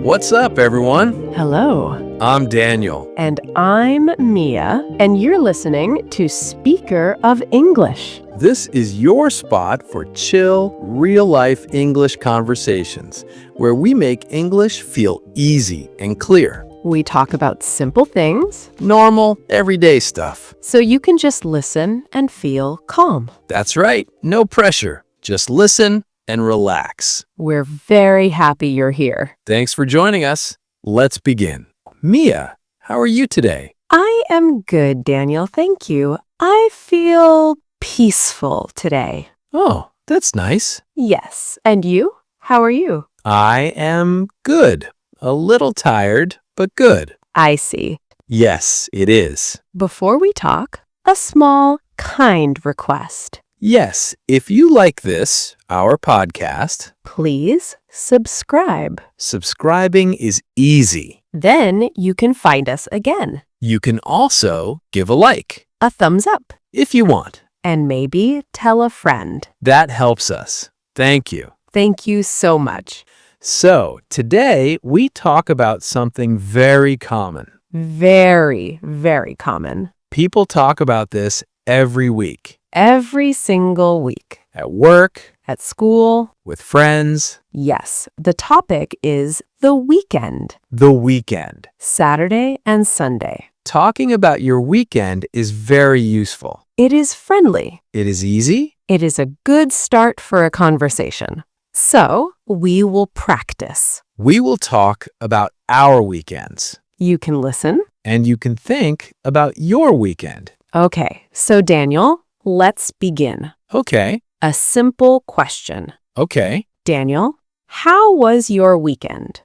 What's up, everyone? Hello. I'm Daniel. And I'm Mia, and you're listening to Speaker of English. This is your spot for chill, real-life English conversations, where we make English feel easy and clear. We talk about simple things, Normal, everyday stuff. so you can just listen and feel calm. That's right, no pressure. Just listen and relax. We're very happy you're here. Thanks for joining us. Let's begin. Mia, how are you today? I am good, Daniel, thank you. I feel peaceful today. Oh, that's nice. Yes, and you? How are you? I am good. A little tired, but good. I see. Yes, it is. Before we talk, a small, kind request. Yes, if you like this, our podcast, Please subscribe. subscribing is easy. Then you can find us again. You can also give a like A thumbs up. if you want. And maybe tell a friend. That helps us. Thank you. Thank you so much. So, today we talk about something very common. Very, very common. People talk about this every week. Every single week. At work, At school. with friends, Yes, the topic is the weekend. the weekend. Saturday and Sunday. Talking about your weekend is very useful. It is friendly. It is easy. It is a good start for a conversation. So, we will practice. We will talk about our weekends, You can listen. and you can think about your weekend. Okay, so Daniel, let's begin. Okay, A simple question. okay. Daniel, how was your weekend?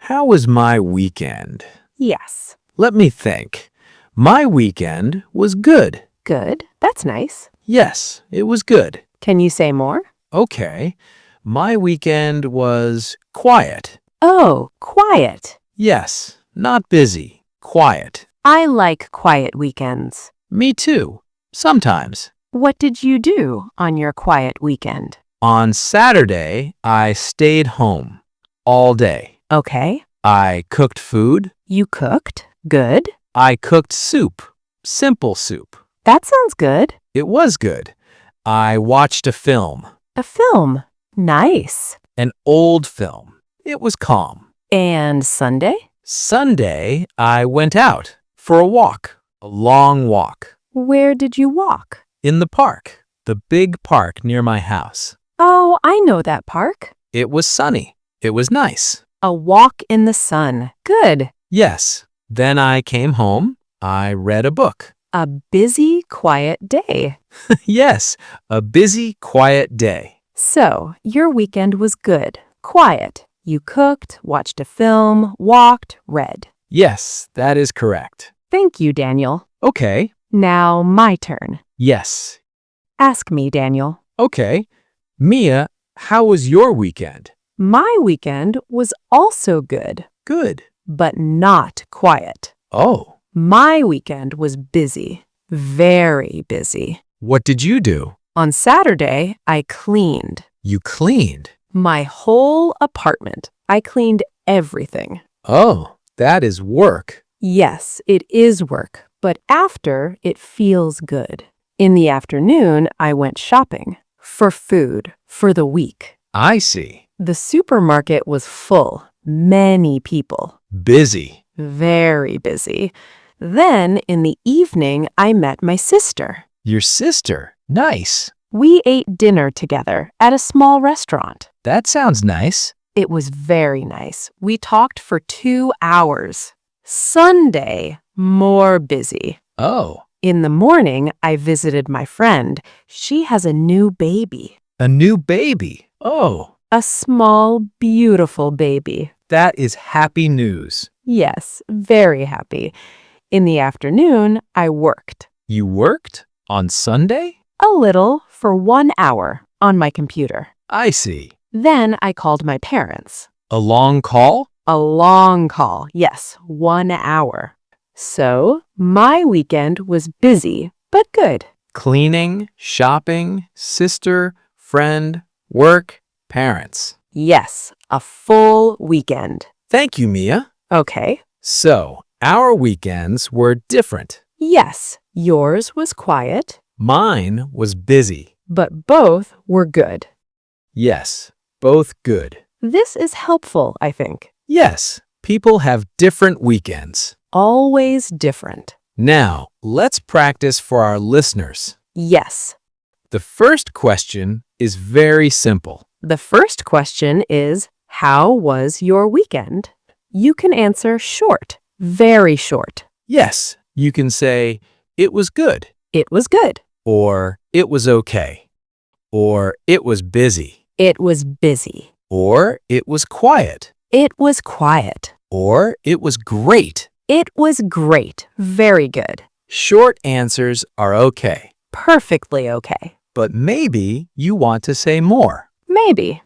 How was my weekend? Yes. Let me think. My weekend was good. Good. That's nice. Yes, it was good. Can you say more? Okay, my weekend was quiet. Oh, quiet. Yes, not busy. Quiet. I like quiet weekends. Me too. Sometimes. What did you do on your quiet weekend? On Saturday, I stayed home all day. Okay. I cooked food. You cooked? Good. I cooked soup. Simple soup. That sounds good. It was good. I watched a film. A film. Nice. An old film. It was calm. And Sunday? Sunday, I went out for a walk. A long walk. Where did you walk? In the park. The big park near my house. Oh, I know that park. It was sunny. It was nice. A walk in the sun. Good. Yes. Then I came home. I read a book. A busy, quiet day. Yes, a busy, quiet day. So, your weekend was good, quiet. You cooked, watched a film, walked, read. Yes, that is correct. Thank you, Daniel. Okay. Now, my turn. Yes. Ask me, Daniel. Okay. Mia, how was your weekend? My weekend was also good, Good. but not quiet. Oh, My weekend was busy, very busy. what did you do? On Saturday, I cleaned You cleaned. my whole apartment. I cleaned everything. Oh, that is work. Yes, it is work, but after, it feels good. In the afternoon, I went shopping for food for the week. I see. The supermarket was full, many people, Busy. very busy. Then, in the evening, I met my sister. Your sister. Nice. We ate dinner together at a small restaurant. That sounds nice. It was very nice. We talked for 2 hours. Sunday, more busy. Oh, In the morning, I visited my friend. She has a new baby. a new baby. Oh, A small, beautiful baby. that is happy news. Yes, very happy. In the afternoon, I worked. You worked on Sunday? A little for 1 hour on my computer. I see. Then I called my parents. A long call? A long call. Yes, 1 hour. So, my weekend was busy, but good. Cleaning, shopping, sister, friend, work, parents. Yes, A full weekend. Thank you, Mia. Okay. So, our weekends were different. Yes, yours was quiet, Mine was busy. but both were good. Yes, both good. This is helpful, I think. Yes, people have different weekends. Always different. Now, let's practice for our listeners. Yes. The first question is very simple. The first question is, how was your weekend? You can answer short, very short. Yes, you can say, it was good, It was good. or it was okay, or it was busy, It was busy. or it was quiet, It was quiet. or it was great. It was great. Very good. Short answers are okay, Perfectly okay. but maybe you want to say more. Maybe.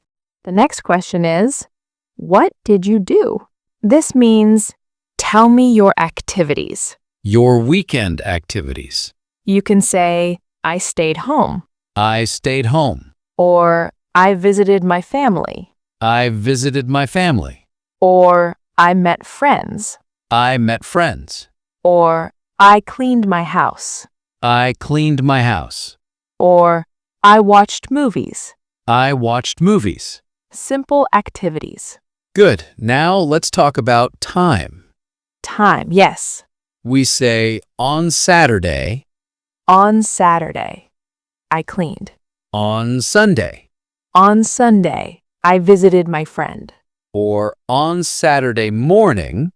The next question is, what did you do? This means, tell me your activities. Your weekend activities. You can say, I stayed home, I stayed home. or I visited my family, I visited my family. or I met friends, I met friends. or I cleaned my house, I cleaned my house. or I watched movies. I watched movies. Simple activities. Good. Now let's talk about time. Time, yes. We say on Saturday, On Saturday, I cleaned. on Sunday, On Sunday, I visited my friend. or on Saturday morning,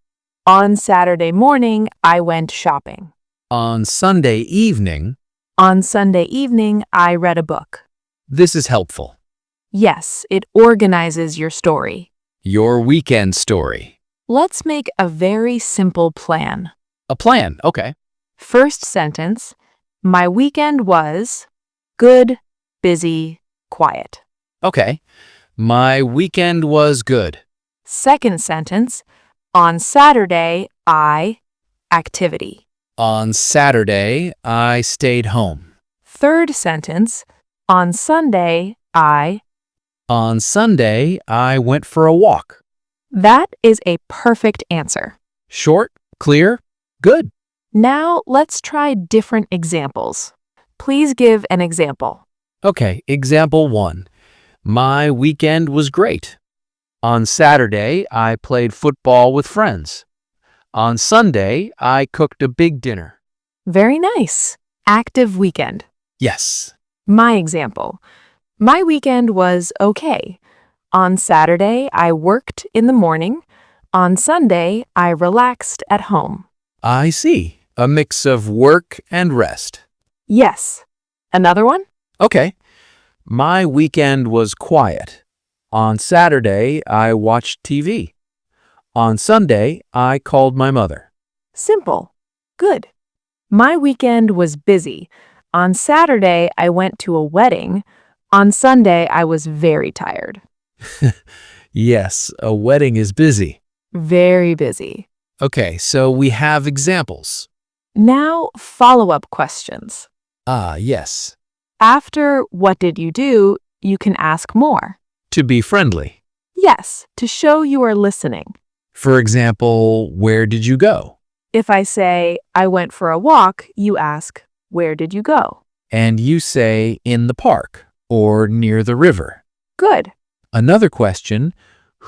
On Saturday morning, I went shopping. on Sunday evening. On Sunday evening, I read a book. This is helpful. Yes, it organizes your story. Your weekend story. Let's make a very simple plan. A plan. Okay. First sentence, my weekend was good, busy, quiet. Okay. My weekend was good. Second sentence, on Saturday, activity. On Saturday, I stayed home. Third sentence, on Sunday, On Sunday, I went for a walk. That is a perfect answer. Short, clear, good. Now let's try different examples. Please give an example. Okay, example 1. My weekend was great. On Saturday, I played football with friends. On Sunday, I cooked a big dinner. Very nice. Active weekend. Yes. My example. My weekend was okay. On Saturday, I worked in the morning. On Sunday, I relaxed at home. I see. A mix of work and rest. Yes. Another one? Okay. My weekend was quiet. On Saturday, I watched TV. On Sunday, I called my mother. Simple. Good. My weekend was busy. On Saturday, I went to a wedding. On Sunday, I was very tired. Yes, a wedding is busy. Very busy. Okay, so we have examples. Now, follow-up questions. Yes. After what did you do, you can ask more. To be friendly. Yes, to show you are listening. For example, where did you go? If I say, I went for a walk, you ask, where did you go? And you say in the park or near the river. Good. Another question,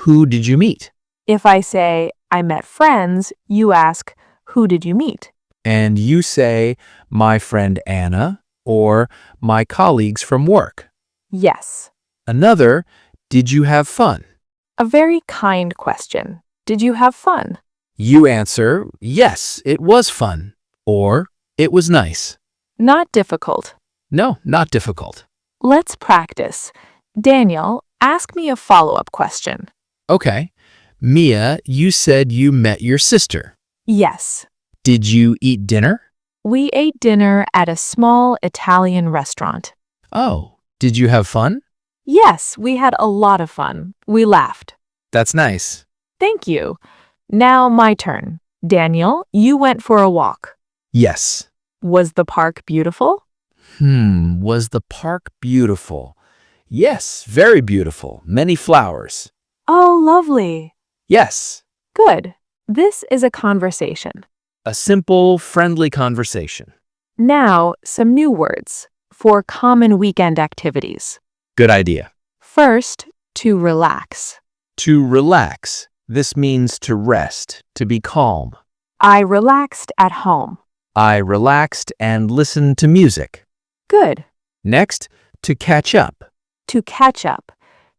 who did you meet? If I say, I met friends, you ask, who did you meet? And you say, my friend Anna or my colleagues from work. Yes. Another, did you have fun? A very kind question. Did you have fun? You answer, yes, it was fun. Or, it was nice. Not difficult. No, not difficult. Let's practice. Daniel, ask me a follow-up question. Okay. Mia, you said you met your sister. Yes. Did you eat dinner? We ate dinner at a small Italian restaurant. Oh, did you have fun? Yes, we had a lot of fun. We laughed. That's nice. Thank you. Now my turn. Daniel, you went for a walk. Yes. Was the park beautiful? Was the park beautiful? Yes, very beautiful. Many flowers. Oh, lovely. Yes, Good. This is a conversation. a simple, friendly conversation. Now, some new words for common weekend activities. Good idea. First, to relax. To relax. This means to rest, to be calm. I relaxed at home. I relaxed and listened to music. Good. Next, to catch up. To catch up.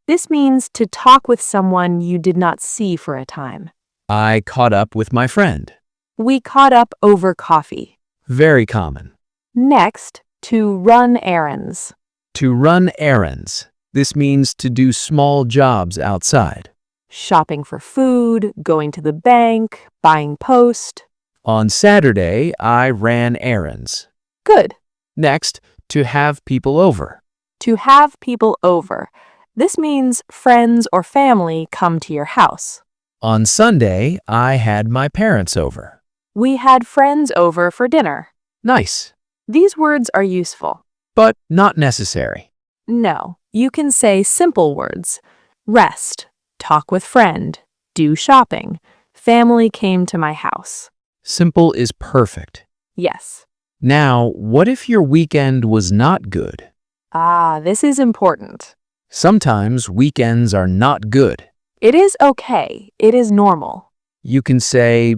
This means to talk with someone you did not see for a time. I caught up with my friend. We caught up over coffee. Very common. Next, to run errands. To run errands. This means to do small jobs outside. Shopping for food, going to the bank, buying post. On Saturday, I ran errands. Good. Next, to have people over. To have people over. This means friends or family come to your house. On Sunday, I had my parents over. We had friends over for dinner. Nice, These words are useful. but not necessary. No, you can say simple words. Rest, talk with friend, do shopping, family came to my house. Simple is perfect. Yes. Now, what if your weekend was not good? Ah, this is important. Sometimes weekends are not good. It is okay. It is normal. You can say,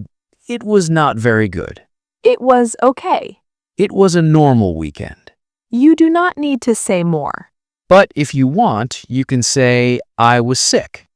it was not very good. It was okay. It was a normal weekend. You do not need to say more. But if you want, you can say, I was sick,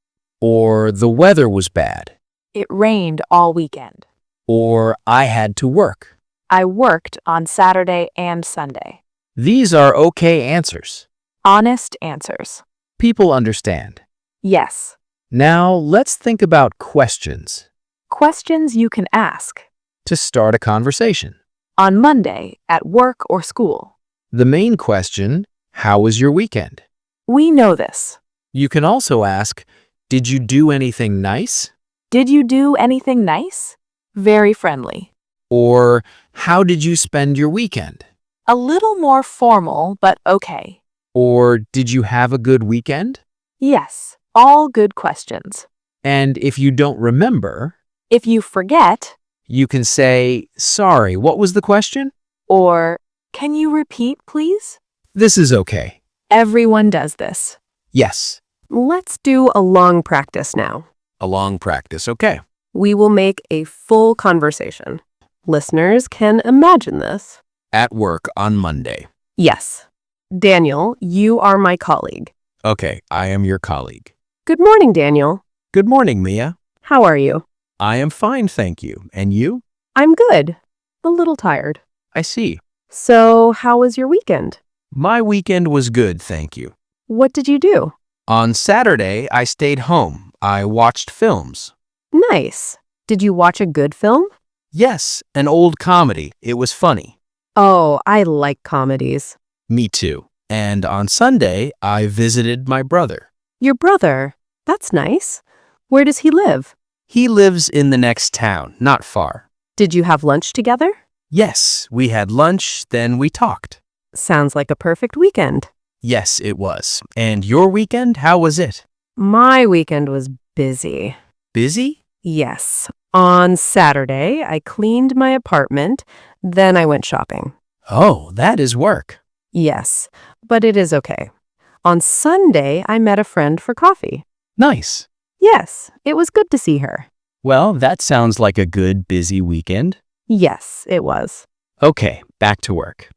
or the weather was bad, It rained all weekend. or I had to work. I worked on Saturday and Sunday. These are okay answers. Honest answers. People understand. Yes. Now, let's think about questions Questions you can ask. to start a conversation. On Monday, at work or school. The main question, how was your weekend? We know this. You can also ask, did you do anything nice? Did you do anything nice? Very friendly. Or how did you spend your weekend? A little more formal, but okay. Or did you have a good weekend? Yes, all good questions. And if you don't remember, If you forget, you can say, sorry, what was the question? or can you repeat, please? This is okay. Everyone does this. Yes. Let's do a long practice now. A long practice, okay. We will make a full conversation. Listeners can imagine this. At work on Monday. Yes. Daniel, you are my colleague. Okay, I am your colleague. Good morning, Daniel. Good morning, Mia. How are you? I am fine, thank you. And you? I'm good. A little tired. I see. So, how was your weekend? My weekend was good, thank you. What did you do? On Saturday, I stayed home. I watched films. Nice. Did you watch a good film? Yes, an old comedy. It was funny. Oh, I like comedies. Me too. And on Sunday, I visited my brother. Your brother. That's nice. Where does he live? He lives in the next town, not far. Did you have lunch together? Yes, we had lunch, then we talked. Sounds like a perfect weekend. Yes, it was. And your weekend, how was it? My weekend was busy. Busy? Yes. On Saturday, I cleaned my apartment, then I went shopping. Oh, that is work. Yes, but it is okay. On Sunday, I met a friend for coffee. Nice. Yes, it was good to see her. Well, that sounds like a good, busy weekend. Yes, it was. Okay, back to work.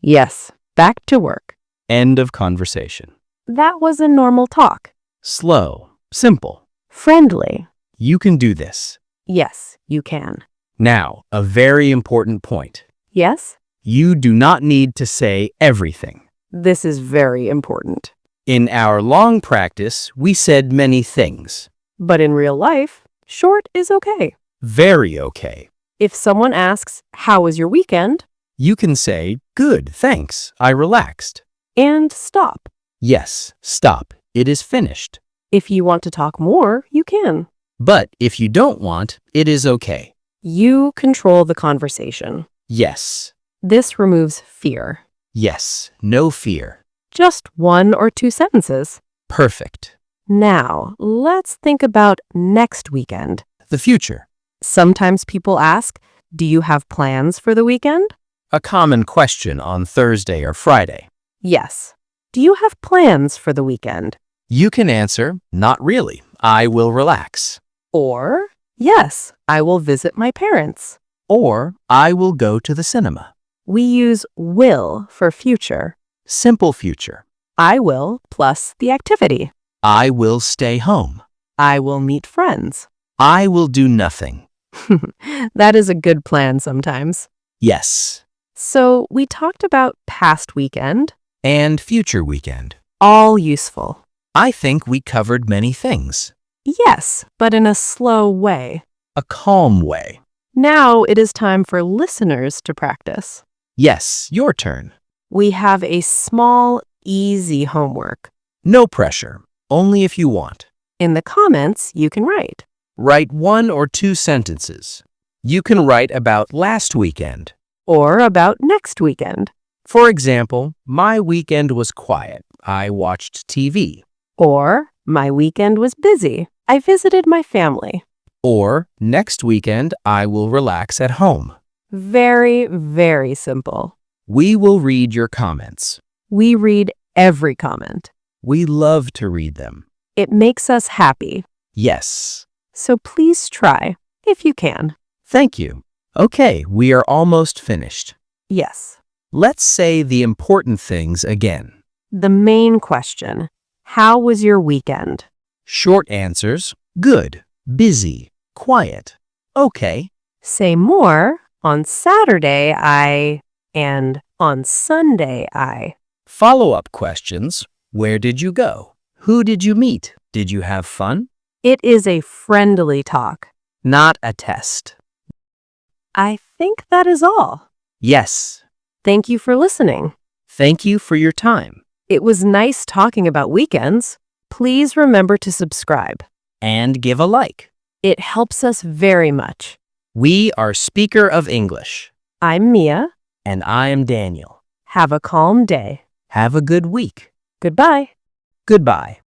Yes, back to work. End of conversation. That was a normal talk. Slow. Simple. Friendly. You can do this. Yes, you can. Now, a very important point. Yes, You do not need to say everything. this is very important. In our long practice, we said many things. But in real life, short is okay. Very okay. If someone asks, "How was your weekend?" You can say, good, thanks, I relaxed. and stop. Yes, stop, it is finished. If you want to talk more, you can. But if you don't want, it is okay. You control the conversation. Yes, This removes fear. yes, no fear. Just one or two sentences. Perfect. Now, let's think about next weekend. The future. Sometimes people ask, do you have plans for the weekend? A common question on Thursday or Friday. Yes. Do you have plans for the weekend? You can answer, not really. I will relax. Or, yes, I will visit my parents. Or, I will go to the cinema. We use will for future. Simple future. I will plus the activity. I will stay home. I will meet friends. I will do nothing. That is a good plan sometimes. Yes. So we talked about past weekend, And future weekend. all useful. I think we covered many things. Yes, but in a slow way. A calm way. Now it is time for listeners to practice. Yes, your turn. We have a small, easy homework. No pressure. Only if you want. In the comments, you can write. Write 1 or 2 sentences. You can write about last weekend. Or about next weekend. For example, my weekend was quiet. I watched TV. Or, my weekend was busy. I visited my family. Or, next weekend, I will relax at home. Very, very simple. We will read your comments. We read every comment. We love to read them. It makes us happy. Yes. So please try, if you can. Thank you. Okay, we are almost finished. Yes. Let's say the important things again. The main question. How was your weekend? Short answers. Good. Busy. Quiet. Okay. Say more. On Saturday, and on Sunday, Follow-up questions. Where did you go? Who did you meet? Did you have fun? It is a friendly talk. Not a test. I think that is all. Yes. Thank you for listening. Thank you for your time. It was nice talking about weekends. Please remember to subscribe. And give a like. It helps us very much. We are Speaker of English. I'm Mia. And I am Daniel. Have a calm day. Have a good week. Goodbye. Goodbye.